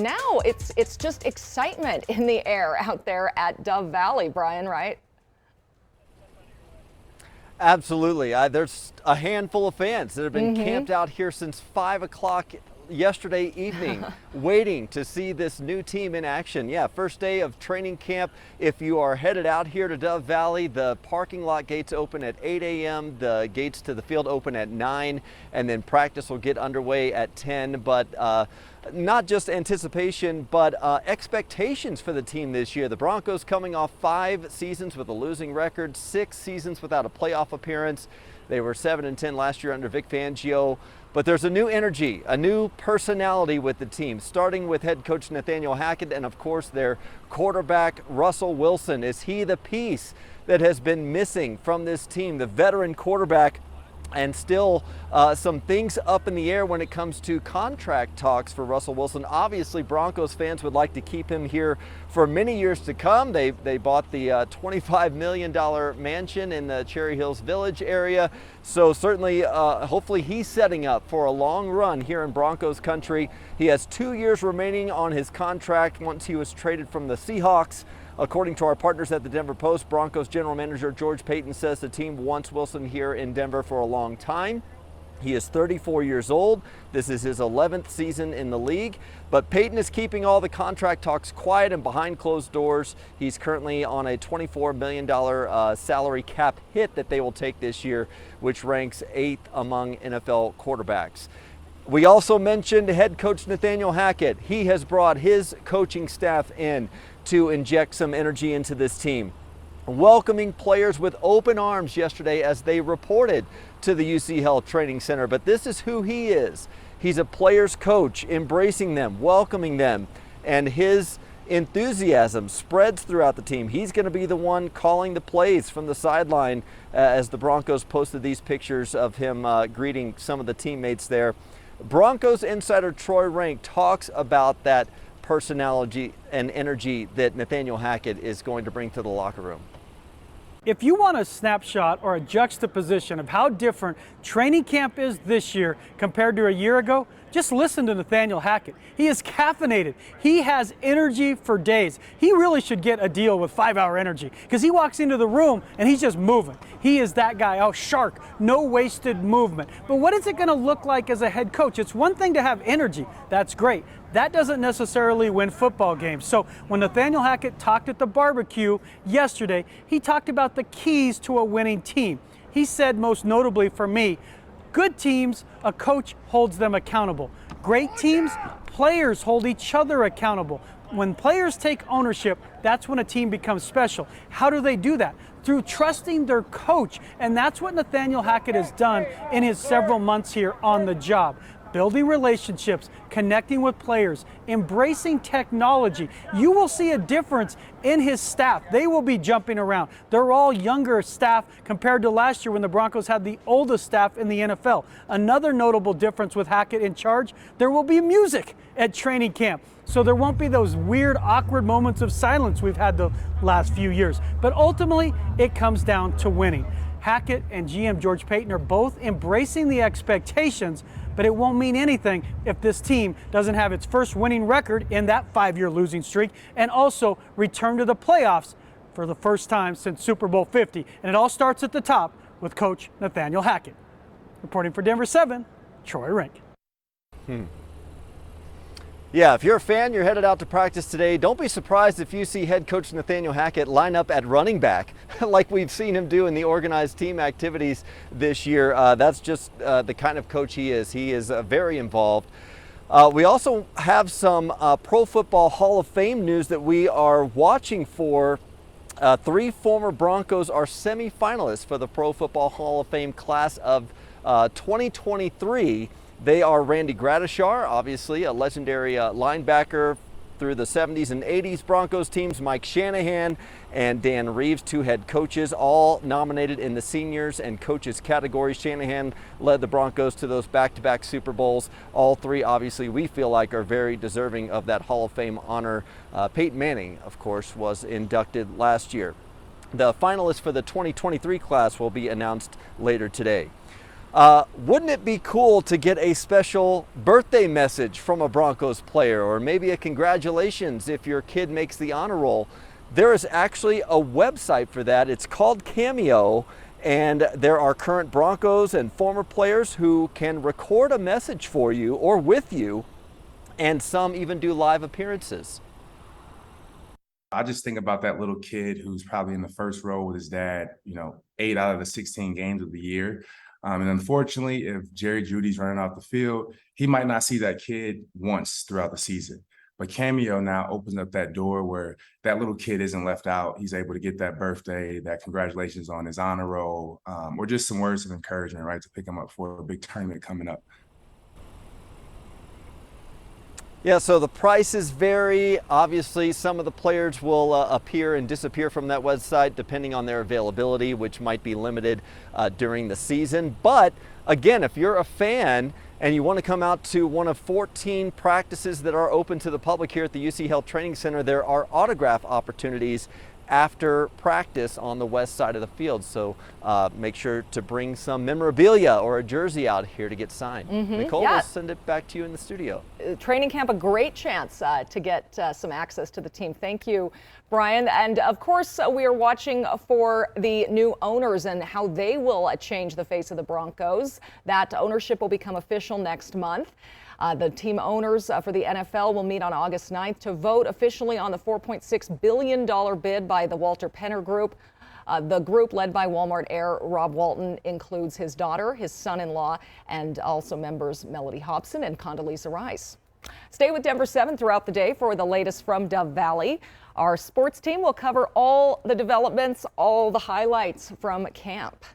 now it's just excitement in the air out there at Dove Valley, Brian, right? Absolutely. There's a handful of fans that have been camped out here since 5 o'clock yesterday evening, waiting to see this new team in action. Yeah, first day of training camp. If you are headed out here to Dove Valley, the parking lot gates open at 8 a.m., the gates to the field open at 9, and then practice will get underway at 10. But not just anticipation, but expectations for the team this year. The Broncos coming off 5 seasons with a losing record, 6 seasons without a playoff appearance. They were 7-10 last year under Vic Fangio. But there's a new energy, a new personality with the team, starting with head coach Nathaniel Hackett and, of course, their quarterback Russell Wilson. Is he the piece that has been missing from this team, the veteran quarterback? And still some things up in the air when it comes to contract talks for Russell Wilson. Obviously, Broncos fans would like to keep him here for many years to come. They bought the $25 million mansion in the Cherry Hills Village area. So certainly, hopefully he's setting up for a long run here in Broncos country. He has 2 years remaining on his contract once he was traded from the Seahawks. According to our partners at the Denver Post, Broncos general manager George Paton says the team wants Wilson here in Denver for a long time. He is 34 years old. This is his 11th season in the league. But Paton is keeping all the contract talks quiet and behind closed doors. He's currently on a $24 million salary cap hit that they will take this year, which ranks 8th among NFL quarterbacks. We also mentioned head coach Nathaniel Hackett. He has brought his coaching staff in to inject some energy into this team, welcoming players with open arms yesterday as they reported to the UC Health Training Center. But this is who he is. He's a player's coach, embracing them, welcoming them, and his enthusiasm spreads throughout the team. He's going to be the one calling the plays from the sideline as the Broncos posted these pictures of him greeting some of the teammates there. Broncos insider Troy Rank talks about that personality and energy that Nathaniel Hackett is going to bring to the locker room. If you want a snapshot or a juxtaposition of how different training camp is this year compared to a year ago, just listen to Nathaniel Hackett. He is caffeinated. He has energy for days. He really should get a deal with 5-Hour Energy because he walks into the room and he's just moving. He is that guy, oh, shark, no wasted movement. But what is it going to look like as a head coach? It's one thing to have energy. That's great. That doesn't necessarily win football games. So when Nathaniel Hackett talked at the barbecue yesterday, he talked about the keys to a winning team. He said, most notably for me, good teams, a coach holds them accountable. Great teams, players hold each other accountable. When players take ownership, that's when a team becomes special. How do they do that? Through trusting their coach. And that's what Nathaniel Hackett has done in his several months here on the job. Building relationships, connecting with players, embracing technology. You will see a difference in his staff. They will be jumping around. They're all younger staff compared to last year when the Broncos had the oldest staff in the NFL. Another notable difference with Hackett in charge, there will be music at training camp. So there won't be those weird, awkward moments of silence we've had the last few years. But ultimately, it comes down to winning. Hackett and GM George Paton are both embracing the expectations, but it won't mean anything if this team doesn't have its first winning record in that 5-year losing streak and also return to the playoffs for the first time since Super Bowl 50. And it all starts at the top with Coach Nathaniel Hackett. Reporting for Denver 7, Troy Rank. Yeah, if you're a fan, you're headed out to practice today. Don't be surprised if you see head coach Nathaniel Hackett line up at running back like we've seen him do in the organized team activities this year. That's just the kind of coach he is. He is very involved. We also have some Pro Football Hall of Fame news that we are watching for. 3 former Broncos are semifinalists for the Pro Football Hall of Fame class of 2023. They are Randy Gradishar, obviously a legendary linebacker through the 70s and 80s Broncos teams, Mike Shanahan and Dan Reeves, 2 head coaches, all nominated in the seniors and coaches category. Shanahan led the Broncos to those back-to-back Super Bowls. All 3, obviously, we feel like are very deserving of that Hall of Fame honor. Peyton Manning, of course, was inducted last year. The finalists for the 2023 class will be announced later today. Wouldn't it be cool to get a special birthday message from a Broncos player, or maybe a congratulations if your kid makes the honor roll? There is actually a website for that. It's called Cameo, and there are current Broncos and former players who can record a message for you or with you, and some even do live appearances. I just think about that little kid who's probably in the first row with his dad, 8 out of the 16 games of the year. And unfortunately, if Jerry Jeudy's running off the field, he might not see that kid once throughout the season. But Cameo now opens up that door where that little kid isn't left out. He's able to get that birthday, that congratulations on his honor roll, or just some words of encouragement, right, to pick him up for a big tournament coming up. Yeah, so the prices vary. Obviously, some of the players will appear and disappear from that website depending on their availability, which might be limited during the season. But again, if you're a fan and you want to come out to one of 14 practices that are open to the public here at the UC Health Training Center, there are autograph opportunities after practice on the west side of the field. So make sure to bring some memorabilia or a jersey out here to get signed. Nicole, we'll send it back to you in the studio. Training camp, a great chance to get some access to the team. Thank you, Brian. And of course, we are watching for the new owners and how they will change the face of the Broncos. That ownership will become official next month. The team owners for the NFL will meet on August 9th to vote officially on the $4.6 billion bid by the Walter Penner Group. The group, led by Walmart heir Rob Walton, includes his daughter, his son-in-law, and also members Melody Hobson and Condoleezza Rice. Stay with Denver 7 throughout the day for the latest from Dove Valley. Our sports team will cover all the developments, all the highlights from camp.